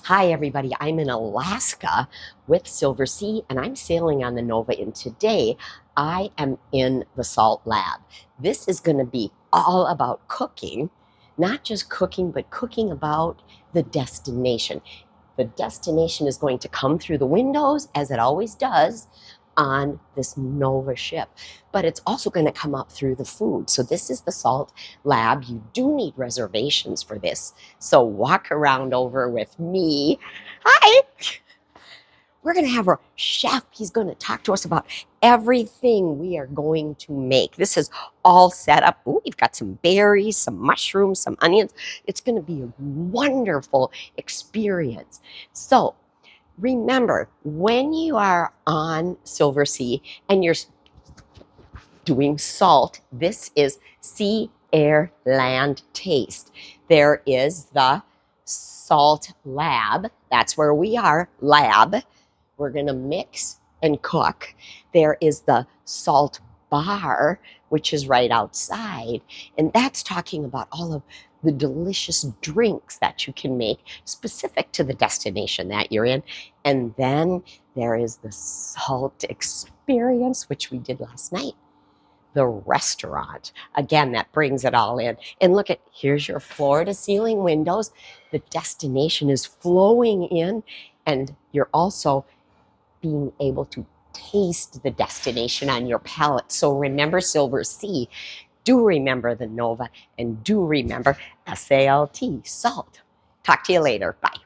Hi, everybody. I'm in Alaska with Silversea, and I'm sailing on the Nova. And today I am in the SALT lab. This is going to be all about cooking, not just cooking, but cooking about the destination. The destination is going to come through the windows, as it always does on this Nova ship, but it's also going to come up through the food. So this is the SALT lab. You do need reservations for this. So walk around over with me. Hi. We're going to have our chef. He's going to talk to us about everything we are going to make. This is all set up. Ooh, we've got some berries, some mushrooms, some onions. It's going to be a wonderful experience. So remember, when you are on Silversea and you're doing SALT, this is Sea, Air, Land, Taste. There is the SALT lab. That's where we are, lab. We're going to mix and cook. There is the SALT bar, which is right outside. And that's talking about all of the delicious drinks that you can make specific to the destination that you're in. And then there is the SALT experience, which we did last night. The restaurant. Again, that brings it all in. And look at, here's your floor to ceiling windows. The destination is flowing in, and you're also being able to taste the destination on your palate. So remember Silversea, do remember the Nova, and do remember S.A.L.T, SALT. Talk to you later. Bye.